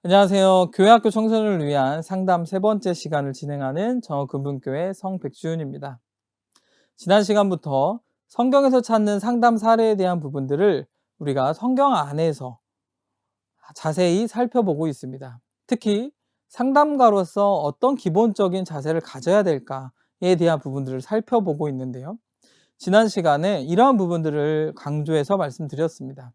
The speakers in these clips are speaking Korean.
안녕하세요. 교회학교 청소년을 위한 상담 세 번째 시간을 진행하는 정어금분교회 성백주윤입니다. 지난 시간부터 성경에서 찾는 상담 사례에 대한 부분들을 우리가 성경 안에서 자세히 살펴보고 있습니다. 특히 상담가로서 어떤 기본적인 자세를 가져야 될까에 대한 부분들을 살펴보고 있는데요. 지난 시간에 이러한 부분들을 강조해서 말씀드렸습니다.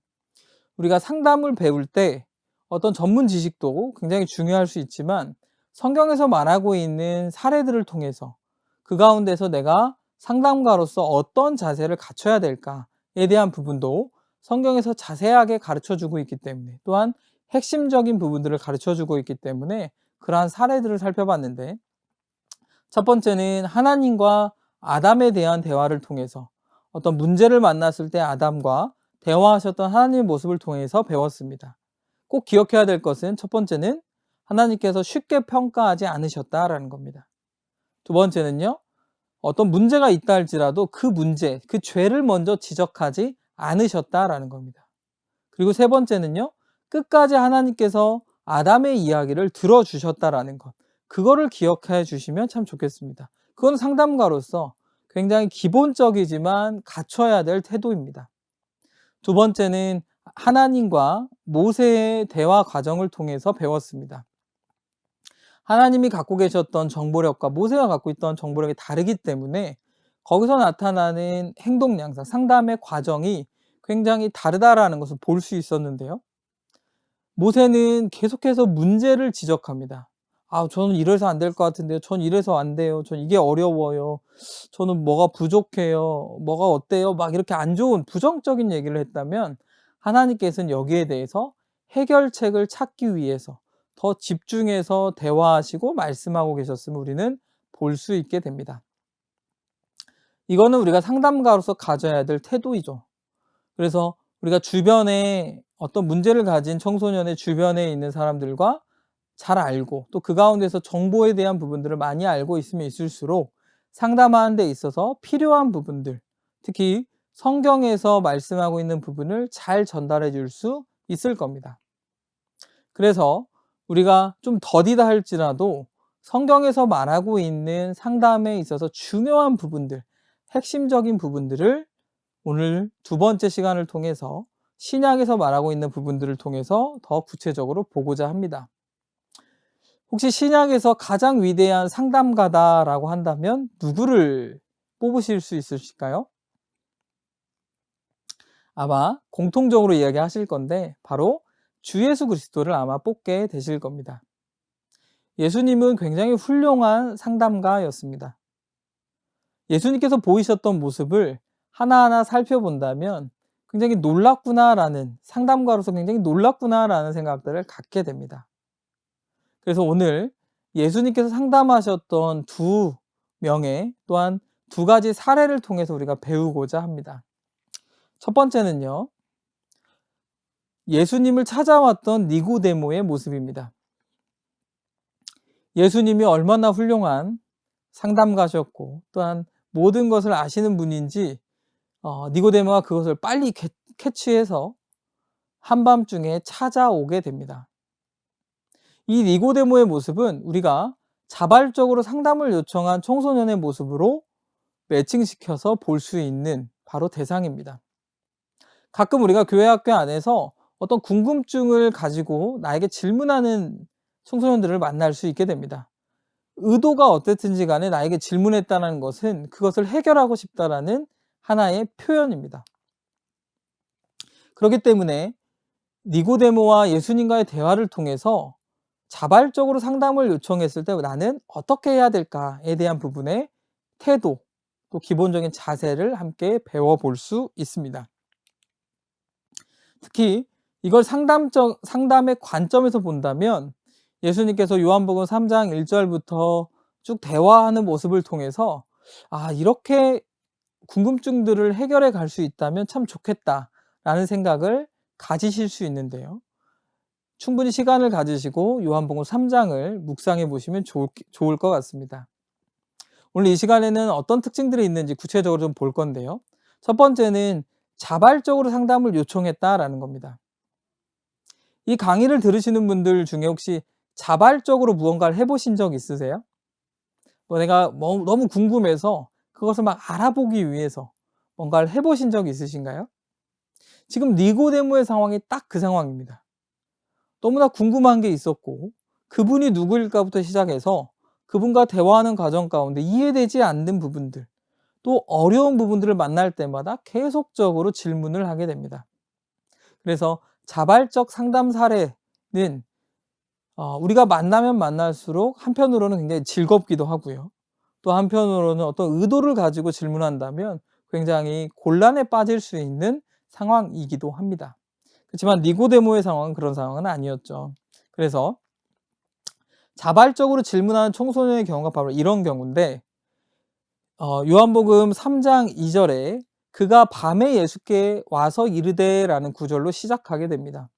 우리가 상담을 배울 때 어떤 전문 지식도 굉장히 중요할 수 있지만 성경에서 말하고 있는 사례들을 통해서 그 가운데서 내가 상담가로서 어떤 자세를 갖춰야 될까에 대한 부분도 성경에서 자세하게 가르쳐 주고 있기 때문에, 또한 핵심적인 부분들을 가르쳐 주고 있기 때문에 그러한 사례들을 살펴봤는데, 첫 번째는 하나님과 아담에 대한 대화를 통해서 어떤 문제를 만났을 때 아담과 대화하셨던 하나님의 모습을 통해서 배웠습니다. 꼭 기억해야 될 것은, 첫 번째는 하나님께서 쉽게 평가하지 않으셨다라는 겁니다. 두 번째는요, 어떤 문제가 있다 할지라도 그 문제, 그 죄를 먼저 지적하지 않으셨다라는 겁니다. 그리고 세 번째는요, 끝까지 하나님께서 아담의 이야기를 들어주셨다라는 것, 그거를 기억해 주시면 참 좋겠습니다. 그건 상담가로서 굉장히 기본적이지만 갖춰야 될 태도입니다. 두 번째는 하나님과 모세의 대화 과정을 통해서 배웠습니다. 하나님이 갖고 계셨던 정보력과 모세가 갖고 있던 정보력이 다르기 때문에 거기서 나타나는 행동 양상, 상담의 과정이 굉장히 다르다라는 것을 볼 수 있었는데요. 모세는 계속해서 문제를 지적합니다. 저는 이래서 안 될 것 같은데요. 전 이래서 안 돼요. 전 이게 어려워요. 저는 뭐가 부족해요. 뭐가 어때요? 막 이렇게 안 좋은 부정적인 얘기를 했다면, 하나님께서는 여기에 대해서 해결책을 찾기 위해서 더 집중해서 대화하시고 말씀하고 계셨음을 우리는 볼 수 있게 됩니다. 이거는 우리가 상담가로서 가져야 될 태도이죠. 그래서 우리가 주변에 어떤 문제를 가진 청소년의 주변에 있는 사람들과 잘 알고, 또 그 가운데서 정보에 대한 부분들을 많이 알고 있으면 있을수록 상담하는 데 있어서 필요한 부분들, 특히 성경에서 말씀하고 있는 부분을 잘 전달해 줄 수 있을 겁니다. 그래서 우리가 좀 더디다 할지라도 성경에서 말하고 있는 상담에 있어서 중요한 부분들, 핵심적인 부분들을 오늘 두 번째 시간을 통해서 신약에서 말하고 있는 부분들을 통해서 더 구체적으로 보고자 합니다. 혹시 신약에서 가장 위대한 상담가다라고 한다면 누구를 뽑으실 수 있으실까요? 아마 공통적으로 이야기하실 건데, 바로 주 예수 그리스도를 아마 뽑게 되실 겁니다. 예수님은 굉장히 훌륭한 상담가였습니다. 예수님께서 보이셨던 모습을 하나하나 살펴본다면 굉장히 놀랍구나라는, 상담가로서 굉장히 놀랍구나라는 생각들을 갖게 됩니다. 그래서 오늘 예수님께서 상담하셨던 두 명의, 또한 두 가지 사례를 통해서 우리가 배우고자 합니다. 첫 번째는요, 예수님을 찾아왔던 니고데모의 모습입니다. 예수님이 얼마나 훌륭한 상담가셨고, 또한 모든 것을 아시는 분인지 니고데모가 그것을 빨리 캐치해서 한밤중에 찾아오게 됩니다. 이 니고데모의 모습은 우리가 자발적으로 상담을 요청한 청소년의 모습으로 매칭시켜서 볼 수 있는 바로 대상입니다. 가끔 우리가 교회 학교 안에서 어떤 궁금증을 가지고 나에게 질문하는 청소년들을 만날 수 있게 됩니다. 의도가 어땠든지 간에 나에게 질문했다는 것은 그것을 해결하고 싶다라는 하나의 표현입니다. 그렇기 때문에 니고데모와 예수님과의 대화를 통해서 자발적으로 상담을 요청했을 때 나는 어떻게 해야 될까에 대한 부분의 태도, 또 기본적인 자세를 함께 배워볼 수 있습니다. 특히 이걸 상담의 관점에서 본다면, 예수님께서 요한복음 3장 1절부터 쭉 대화하는 모습을 통해서 이렇게 궁금증들을 해결해 갈 수 있다면 참 좋겠다라는 생각을 가지실 수 있는데요. 충분히 시간을 가지시고 요한복음 3장을 묵상해 보시면 좋을 것 같습니다. 오늘 이 시간에는 어떤 특징들이 있는지 구체적으로 좀 볼 건데요. 첫 번째는 자발적으로 상담을 요청했다라는 겁니다. 이 강의를 들으시는 분들 중에 혹시 자발적으로 무언가를 해보신 적 있으세요? 내가 너무 궁금해서 그것을 막 알아보기 위해서 뭔가를 해보신 적 있으신가요? 지금 니고데모의 상황이 딱 그 상황입니다. 너무나 궁금한 게 있었고 그분이 누구일까부터 시작해서 그분과 대화하는 과정 가운데 이해되지 않는 부분들, 또 어려운 부분들을 만날 때마다 계속적으로 질문을 하게 됩니다. 그래서 자발적 상담 사례는 우리가 만나면 만날수록 한편으로는 굉장히 즐겁기도 하고요. 또 한편으로는 어떤 의도를 가지고 질문한다면 굉장히 곤란에 빠질 수 있는 상황이기도 합니다. 그렇지만 니고데모의 상황은 그런 상황은 아니었죠. 그래서 자발적으로 질문하는 청소년의 경우가 바로 이런 경우인데, 요한복음 3장 2절에 그가 밤에 예수께 와서 이르되라는 구절로 시작하게 됩니다.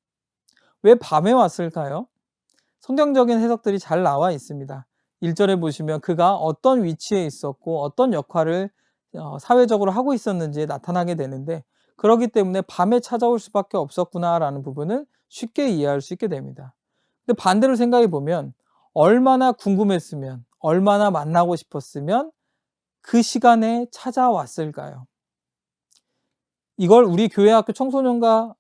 왜 밤에 왔을까요? 성경적인 해석들이 잘 나와 있습니다. 1절에 보시면 그가 어떤 위치에 있었고 어떤 역할을 사회적으로 하고 있었는지에 나타나게 되는데, 그렇기 때문에 밤에 찾아올 수밖에 없었구나라는 부분을 쉽게 이해할 수 있게 됩니다. 근데 반대로 생각해 보면 얼마나 궁금했으면, 얼마나 만나고 싶었으면 그 시간에 찾아왔을까요? 이걸 우리 교회 학교 청소년과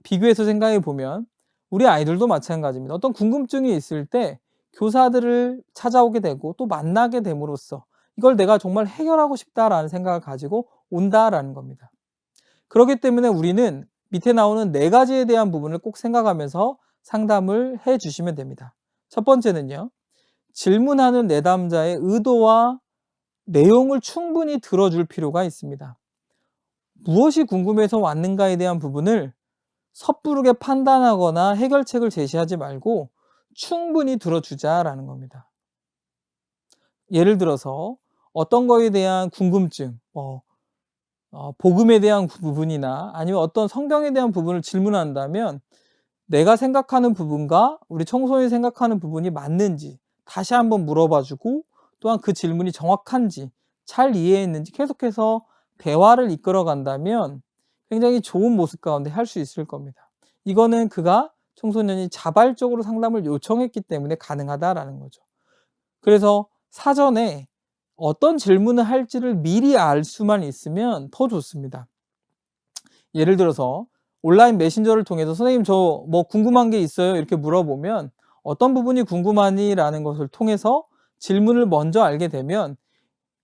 비교해서 생각해 보면 우리 아이들도 마찬가지입니다. 어떤 궁금증이 있을 때 교사들을 찾아오게 되고 또 만나게 됨으로써 이걸 내가 정말 해결하고 싶다라는 생각을 가지고 온다라는 겁니다. 그렇기 때문에 우리는 밑에 나오는 4가지에 대한 부분을 꼭 생각하면서 상담을 해 주시면 됩니다. 첫 번째는요, 질문하는 내담자의 의도와 내용을 충분히 들어줄 필요가 있습니다. 무엇이 궁금해서 왔는가에 대한 부분을 섣부르게 판단하거나 해결책을 제시하지 말고 충분히 들어주자라는 겁니다. 예를 들어서 어떤 거에 대한 궁금증, 복음에 대한 부분이나 아니면 어떤 성경에 대한 부분을 질문한다면 내가 생각하는 부분과 우리 청소년이 생각하는 부분이 맞는지 다시 한번 물어봐 주고, 또한 그 질문이 정확한지 잘 이해했는지 계속해서 대화를 이끌어 간다면 굉장히 좋은 모습 가운데 할 수 있을 겁니다. 이거는 청소년이 자발적으로 상담을 요청했기 때문에 가능하다라는 거죠. 그래서 사전에 어떤 질문을 할지를 미리 알 수만 있으면 더 좋습니다. 예를 들어서 온라인 메신저를 통해서 선생님 저 뭐 궁금한 게 있어요 이렇게 물어보면 어떤 부분이 궁금하니? 라는 것을 통해서 질문을 먼저 알게 되면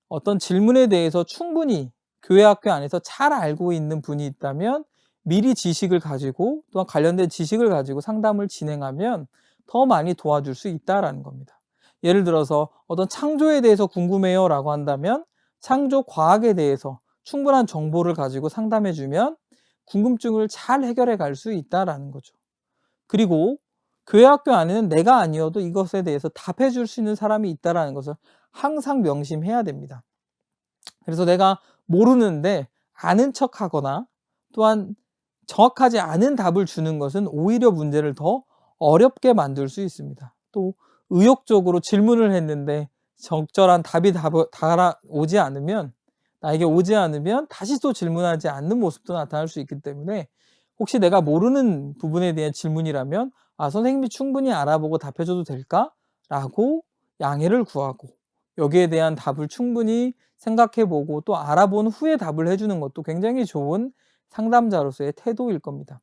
어떤 질문에 대해서 충분히 교회 학교 안에서 잘 알고 있는 분이 있다면 미리 지식을 가지고 또한 관련된 지식을 가지고 상담을 진행하면 더 많이 도와줄 수 있다라는 겁니다. 예를 들어서 어떤 창조에 대해서 궁금해요 라고 한다면 창조 과학에 대해서 충분한 정보를 가지고 상담해 주면 궁금증을 잘 해결해 갈 수 있다라는 거죠. 그리고 교회 학교 안에는 내가 아니어도 이것에 대해서 답해 줄 수 있는 사람이 있다라는 것을 항상 명심해야 됩니다. 그래서 내가 모르는데 아는 척하거나 또한 정확하지 않은 답을 주는 것은 오히려 문제를 더 어렵게 만들 수 있습니다. 또 의욕적으로 질문을 했는데 적절한 답이 나에게 오지 않으면 다시 또 질문하지 않는 모습도 나타날 수 있기 때문에 혹시 내가 모르는 부분에 대한 질문이라면 선생님이 충분히 알아보고 답해 줘도 될까? 라고 양해를 구하고 여기에 대한 답을 충분히 생각해 보고 또 알아본 후에 답을 해 주는 것도 굉장히 좋은 상담자로서의 태도일 겁니다.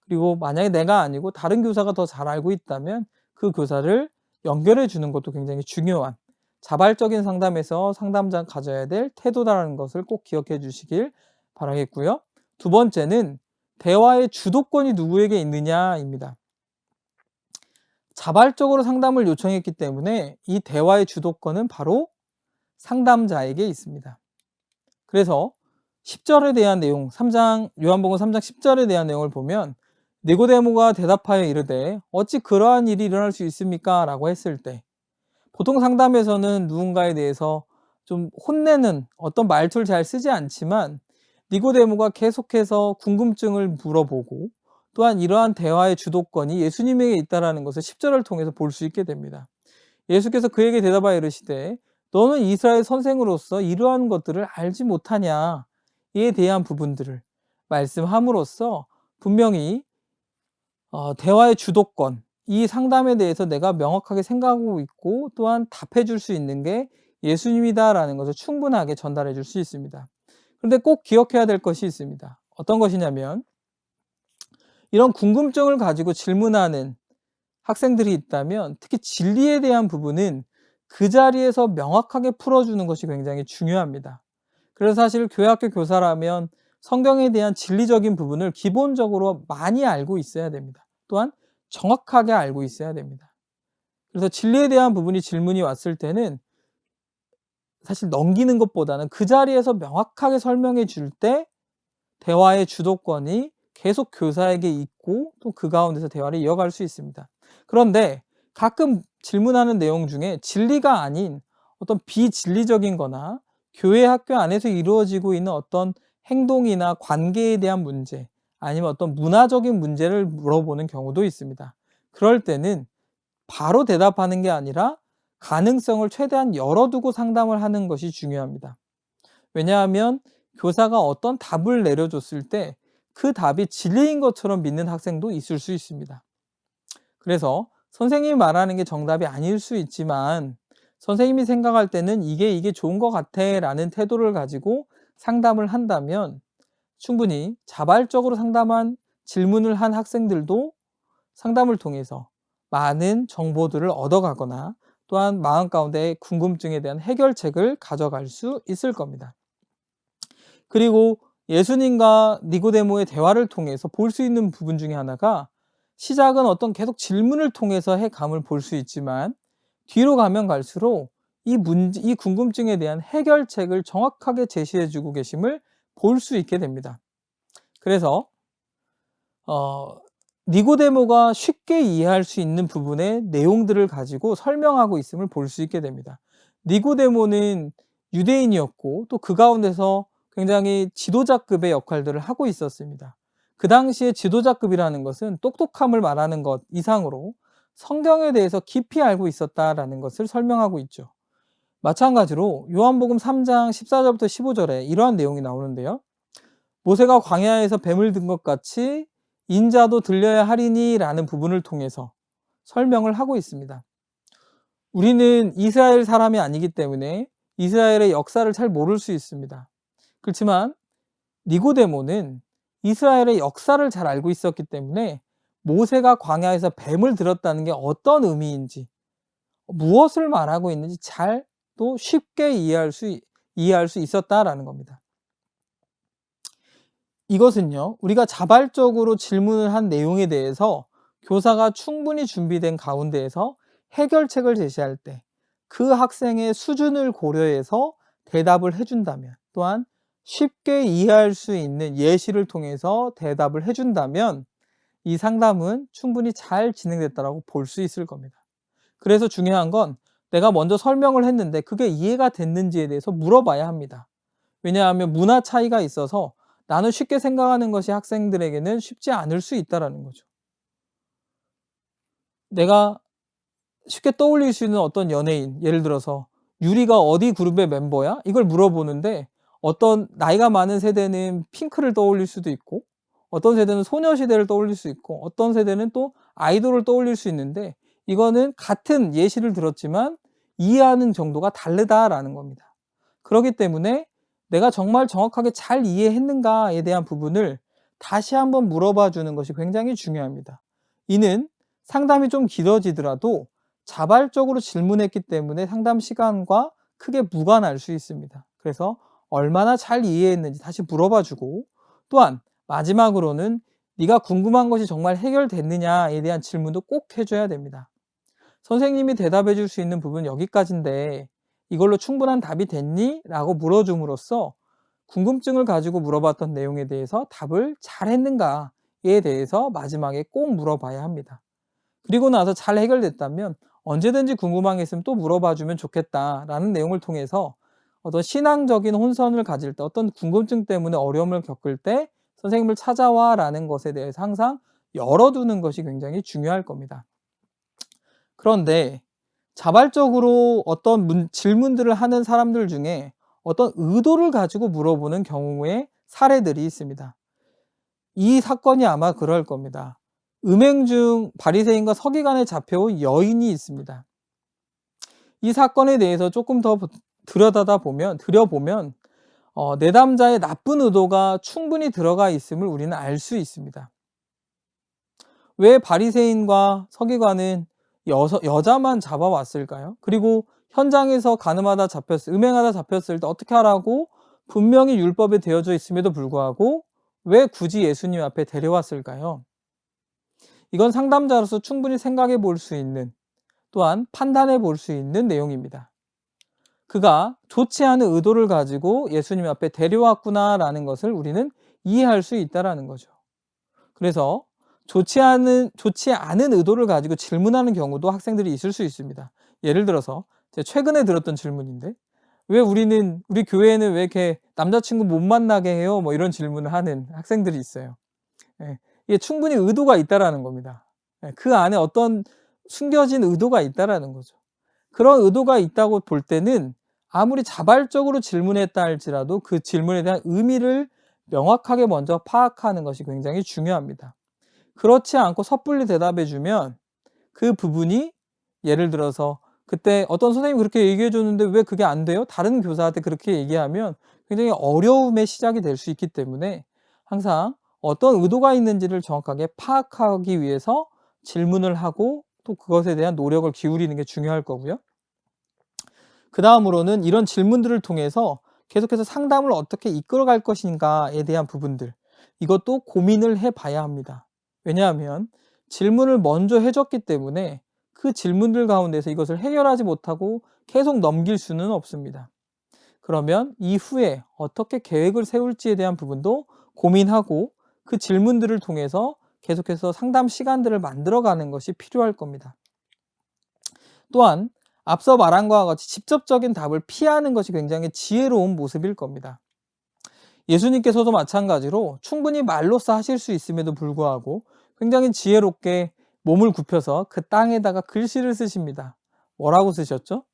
그리고 만약에 내가 아니고 다른 교사가 더 잘 알고 있다면 그 교사를 연결해 주는 것도 굉장히 중요한 자발적인 상담에서 상담자가 가져야 될 태도다라는 것을 꼭 기억해 주시길 바라겠고요. 두 번째는 대화의 주도권이 누구에게 있느냐입니다. 자발적으로 상담을 요청했기 때문에 이 대화의 주도권은 바로 상담자에게 있습니다. 그래서 10절에 대한 내용, 요한복음 3장 10절에 대한 내용을 보면 니고데모가 대답하여 이르되 어찌 그러한 일이 일어날 수 있습니까? 라고 했을 때 보통 상담에서는 누군가에 대해서 좀 혼내는 어떤 말투를 잘 쓰지 않지만 니고데모가 계속해서 궁금증을 물어보고 또한 이러한 대화의 주도권이 예수님에게 있다는 것을 10절을 통해서 볼 수 있게 됩니다. 예수께서 그에게 대답하여 이르시되 너는 이스라엘 선생으로서 이러한 것들을 알지 못하냐 이에 대한 부분들을 말씀함으로써 분명히 대화의 주도권, 이 상담에 대해서 내가 명확하게 생각하고 있고 또한 답해 줄 수 있는 게 예수님이다라는 것을 충분하게 전달해 줄 수 있습니다. 그런데 꼭 기억해야 될 것이 있습니다. 어떤 것이냐면 이런 궁금증을 가지고 질문하는 학생들이 있다면 특히 진리에 대한 부분은 그 자리에서 명확하게 풀어주는 것이 굉장히 중요합니다. 그래서 사실 교회학교 교사라면 성경에 대한 진리적인 부분을 기본적으로 많이 알고 있어야 됩니다. 또한 정확하게 알고 있어야 됩니다. 그래서 진리에 대한 부분이 질문이 왔을 때는 사실 넘기는 것보다는 그 자리에서 명확하게 설명해 줄 때 대화의 주도권이 계속 교사에게 있고 또 그 가운데서 대화를 이어갈 수 있습니다. 그런데 가끔 질문하는 내용 중에 진리가 아닌 어떤 비진리적인 거나 교회 학교 안에서 이루어지고 있는 어떤 행동이나 관계에 대한 문제 아니면 어떤 문화적인 문제를 물어보는 경우도 있습니다. 그럴 때는 바로 대답하는 게 아니라 가능성을 최대한 열어두고 상담을 하는 것이 중요합니다. 왜냐하면 교사가 어떤 답을 내려줬을 때 그 답이 진리인 것처럼 믿는 학생도 있을 수 있습니다. 그래서 선생님이 말하는 게 정답이 아닐 수 있지만 선생님이 생각할 때는 이게 좋은 것 같아 라는 태도를 가지고 상담을 한다면 충분히 자발적으로 상담한 질문을 한 학생들도 상담을 통해서 많은 정보들을 얻어가거나 또한 마음 가운데 궁금증에 대한 해결책을 가져갈 수 있을 겁니다. 그리고 예수님과 니고데모의 대화를 통해서 볼 수 있는 부분 중에 하나가 시작은 어떤 계속 질문을 통해서 해감을 볼 수 있지만 뒤로 가면 갈수록 이 궁금증에 대한 해결책을 정확하게 제시해 주고 계심을 볼 수 있게 됩니다. 그래서 니고데모가 쉽게 이해할 수 있는 부분의 내용들을 가지고 설명하고 있음을 볼 수 있게 됩니다. 니고데모는 유대인이었고 또 그 가운데서 굉장히 지도자급의 역할들을 하고 있었습니다. 그 당시에 지도자급이라는 것은 똑똑함을 말하는 것 이상으로 성경에 대해서 깊이 알고 있었다라는 것을 설명하고 있죠. 마찬가지로 요한복음 3장 14절부터 15절에 이러한 내용이 나오는데요. 모세가 광야에서 뱀을 든 것 같이 인자도 들려야 하리니 라는 부분을 통해서 설명을 하고 있습니다. 우리는 이스라엘 사람이 아니기 때문에 이스라엘의 역사를 잘 모를 수 있습니다. 그렇지만 니고데모는 이스라엘의 역사를 잘 알고 있었기 때문에 모세가 광야에서 뱀을 들었다는 게 어떤 의미인지 무엇을 말하고 있는지 잘 또 쉽게 이해할 수 있었다라는 겁니다. 이것은요, 우리가 자발적으로 질문을 한 내용에 대해서 교사가 충분히 준비된 가운데에서 해결책을 제시할 때 그 학생의 수준을 고려해서 대답을 해준다면 또한 쉽게 이해할 수 있는 예시를 통해서 대답을 해준다면 이 상담은 충분히 잘 진행됐다고 볼 수 있을 겁니다. 그래서 중요한 건 내가 먼저 설명을 했는데 그게 이해가 됐는지에 대해서 물어봐야 합니다. 왜냐하면 문화 차이가 있어서 나는 쉽게 생각하는 것이 학생들에게는 쉽지 않을 수 있다는 거죠. 내가 쉽게 떠올릴 수 있는 어떤 연예인, 예를 들어서 유리가 어디 그룹의 멤버야? 이걸 물어보는데 어떤 나이가 많은 세대는 핑크를 떠올릴 수도 있고 어떤 세대는 소녀시대를 떠올릴 수 있고 어떤 세대는 또 아이돌을 떠올릴 수 있는데 이거는 같은 예시를 들었지만 이해하는 정도가 다르다라는 겁니다. 그렇기 때문에 내가 정말 정확하게 잘 이해했는가에 대한 부분을 다시 한번 물어봐 주는 것이 굉장히 중요합니다. 이는 상담이 좀 길어지더라도 자발적으로 질문했기 때문에 상담 시간과 크게 무관할 수 있습니다. 그래서 얼마나 잘 이해했는지 다시 물어봐 주고 또한 마지막으로는 네가 궁금한 것이 정말 해결됐느냐에 대한 질문도 꼭 해줘야 됩니다. 선생님이 대답해 줄 수 있는 부분은 여기까지인데 이걸로 충분한 답이 됐니? 라고 물어줌으로써 궁금증을 가지고 물어봤던 내용에 대해서 답을 잘 했는가에 대해서 마지막에 꼭 물어봐야 합니다. 그리고 나서 잘 해결됐다면 언제든지 궁금한 게 있으면 또 물어봐 주면 좋겠다라는 내용을 통해서 어떤 신앙적인 혼선을 가질 때 어떤 궁금증 때문에 어려움을 겪을 때 선생님을 찾아와 라는 것에 대해서 항상 열어두는 것이 굉장히 중요할 겁니다. 그런데 자발적으로 어떤 질문들을 하는 사람들 중에 어떤 의도를 가지고 물어보는 경우의 사례들이 있습니다. 이 사건이 아마 그럴 겁니다. 음행 중 바리새인과 서기관에 잡혀온 여인이 있습니다. 이 사건에 대해서 조금 더 들여보면 내담자의 나쁜 의도가 충분히 들어가 있음을 우리는 알 수 있습니다. 왜 바리새인과 서기관은 여자만 잡아왔을까요? 그리고 현장에서 음행하다 잡혔을 때 어떻게 하라고 분명히 율법에 되어져 있음에도 불구하고 왜 굳이 예수님 앞에 데려왔을까요? 이건 상담자로서 충분히 생각해 볼 수 있는, 또한 판단해 볼 수 있는 내용입니다. 그가 좋지 않은 의도를 가지고 예수님 앞에 데려왔구나라는 것을 우리는 이해할 수 있다라는 거죠. 그래서 좋지 않은 의도를 가지고 질문하는 경우도 학생들이 있을 수 있습니다. 예를 들어서 제가 최근에 들었던 질문인데, 왜 우리 교회에는 왜 이렇게 남자친구 못 만나게 해요? 뭐 이런 질문을 하는 학생들이 있어요. 예, 이게 충분히 의도가 있다라는 겁니다. 예, 그 안에 어떤 숨겨진 의도가 있다라는 거죠. 그런 의도가 있다고 볼 때는 아무리 자발적으로 질문했다 할지라도 그 질문에 대한 의미를 명확하게 먼저 파악하는 것이 굉장히 중요합니다. 그렇지 않고 섣불리 대답해 주면 그 부분이, 예를 들어서 그때 어떤 선생님이 그렇게 얘기해 줬는데 왜 그게 안 돼요? 다른 교사한테 그렇게 얘기하면 굉장히 어려움의 시작이 될 수 있기 때문에 항상 어떤 의도가 있는지를 정확하게 파악하기 위해서 질문을 하고 또 그것에 대한 노력을 기울이는 게 중요할 거고요. 그 다음으로는 이런 질문들을 통해서 계속해서 상담을 어떻게 이끌어갈 것인가에 대한 부분들, 이것도 고민을 해봐야 합니다. 왜냐하면 질문을 먼저 해줬기 때문에 그 질문들 가운데서 이것을 해결하지 못하고 계속 넘길 수는 없습니다. 그러면 이후에 어떻게 계획을 세울지에 대한 부분도 고민하고 그 질문들을 통해서 계속해서 상담 시간들을 만들어가는 것이 필요할 겁니다. 또한 앞서 말한 것과 같이 직접적인 답을 피하는 것이 굉장히 지혜로운 모습일 겁니다. 예수님께서도 마찬가지로 충분히 말로써 하실 수 있음에도 불구하고 굉장히 지혜롭게 몸을 굽혀서 그 땅에다가 글씨를 쓰십니다. 뭐라고 쓰셨죠?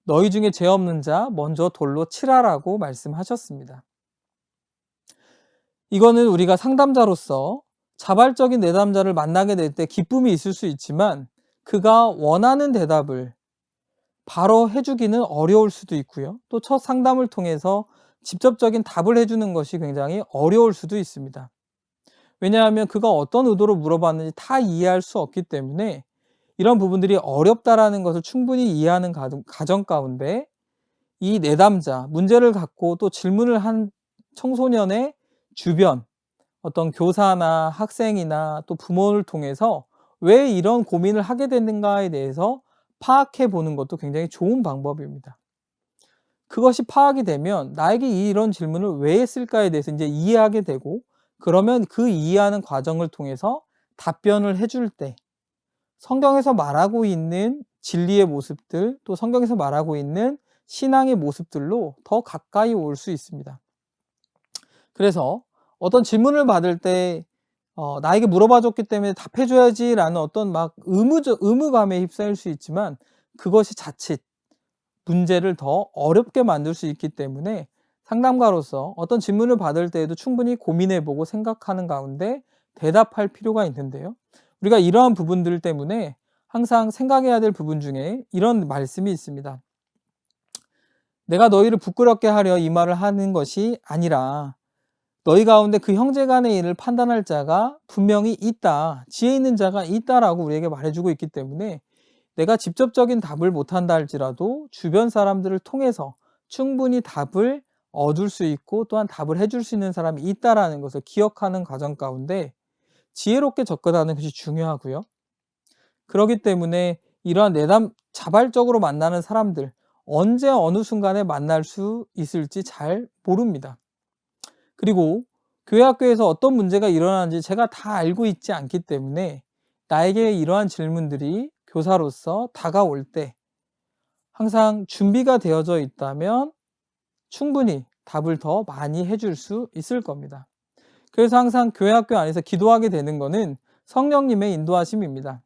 너희 중에 죄 없는 자 먼저 돌로 칠하라고 말씀하셨습니다. 이거는 우리가 상담자로서 자발적인 내담자를 만나게 될 때 기쁨이 있을 수 있지만 그가 원하는 대답을 바로 해주기는 어려울 수도 있고요. 또 첫 상담을 통해서 직접적인 답을 해주는 것이 굉장히 어려울 수도 있습니다. 왜냐하면 그가 어떤 의도로 물어봤는지 다 이해할 수 없기 때문에 이런 부분들이 어렵다라는 것을 충분히 이해하는 가정 가운데 이 내담자, 문제를 갖고 또 질문을 한 청소년의 주변, 어떤 교사나 학생이나 또 부모를 통해서 왜 이런 고민을 하게 됐는가에 대해서 파악해 보는 것도 굉장히 좋은 방법입니다. 그것이 파악이 되면 나에게 이런 질문을 왜 했을까에 대해서 이제 이해하게 되고, 그러면 그 이해하는 과정을 통해서 답변을 해줄 때 성경에서 말하고 있는 진리의 모습들, 또 성경에서 말하고 있는 신앙의 모습들로 더 가까이 올 수 있습니다. 그래서 어떤 질문을 받을 때 나에게 물어봐 줬기 때문에 답해 줘야지라는 어떤 막 의무감에 휩싸일 수 있지만 그것이 자칫 문제를 더 어렵게 만들 수 있기 때문에 상담가로서 어떤 질문을 받을 때에도 충분히 고민해 보고 생각하는 가운데 대답할 필요가 있는데요. 우리가 이러한 부분들 때문에 항상 생각해야 될 부분 중에 이런 말씀이 있습니다. 내가 너희를 부끄럽게 하려 이 말을 하는 것이 아니라 너희 가운데 그 형제 간의 일을 판단할 자가 분명히 있다, 지혜 있는 자가 있다라고 우리에게 말해주고 있기 때문에 내가 직접적인 답을 못한다 할지라도 주변 사람들을 통해서 충분히 답을 얻을 수 있고 또한 답을 해줄 수 있는 사람이 있다라는 것을 기억하는 과정 가운데 지혜롭게 접근하는 것이 중요하고요. 그렇기 때문에 이러한 자발적으로 만나는 사람들, 언제 어느 순간에 만날 수 있을지 잘 모릅니다. 그리고 교회 학교에서 어떤 문제가 일어나는지 제가 다 알고 있지 않기 때문에 나에게 이러한 질문들이 교사로서 다가올 때 항상 준비가 되어져 있다면 충분히 답을 더 많이 해줄 수 있을 겁니다. 그래서 항상 교회 학교 안에서 기도하게 되는 것은 성령님의 인도하심입니다.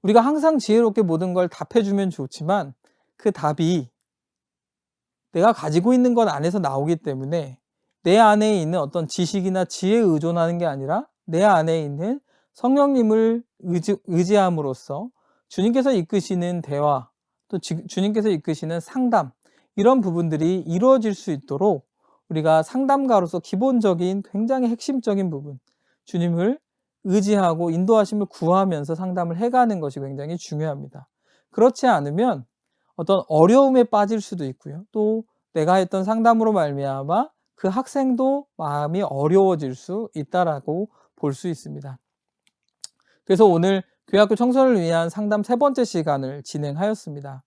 우리가 항상 지혜롭게 모든 걸 답해주면 좋지만 그 답이 내가 가지고 있는 것 안에서 나오기 때문에 내 안에 있는 어떤 지식이나 지혜에 의존하는 게 아니라 내 안에 있는 성령님을 의지함으로써 주님께서 이끄시는 대화, 또 주님께서 이끄시는 상담, 이런 부분들이 이루어질 수 있도록 우리가 상담가로서 기본적인 굉장히 핵심적인 부분, 주님을 의지하고 인도하심을 구하면서 상담을 해가는 것이 굉장히 중요합니다. 그렇지 않으면 어떤 어려움에 빠질 수도 있고요. 또 내가 했던 상담으로 말미암아 그 학생도 마음이 어려워질 수 있다라고 볼 수 있습니다. 그래서 오늘 교회학교 청소년을 위한 상담 3번째 시간을 진행하였습니다.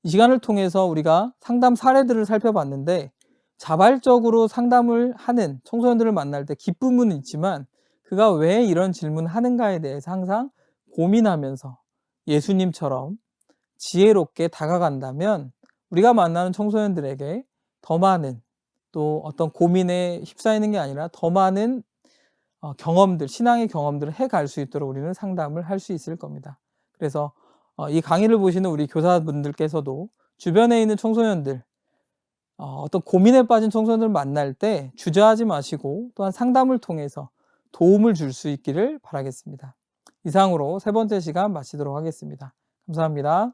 이 시간을 통해서 우리가 상담 사례들을 살펴봤는데, 자발적으로 상담을 하는 청소년들을 만날 때 기쁨은 있지만 그가 왜 이런 질문을 하는가에 대해서 항상 고민하면서 예수님처럼 지혜롭게 다가간다면 우리가 만나는 청소년들에게 더 많은, 또 어떤 고민에 휩싸이는 게 아니라 더 많은 경험들, 신앙의 경험들을 해갈 수 있도록 우리는 상담을 할 수 있을 겁니다. 그래서 이 강의를 보시는 우리 교사분들께서도 주변에 있는 청소년들, 어떤 고민에 빠진 청소년들을 만날 때 주저하지 마시고 또한 상담을 통해서 도움을 줄 수 있기를 바라겠습니다. 이상으로 3번째 시간 마치도록 하겠습니다. 감사합니다.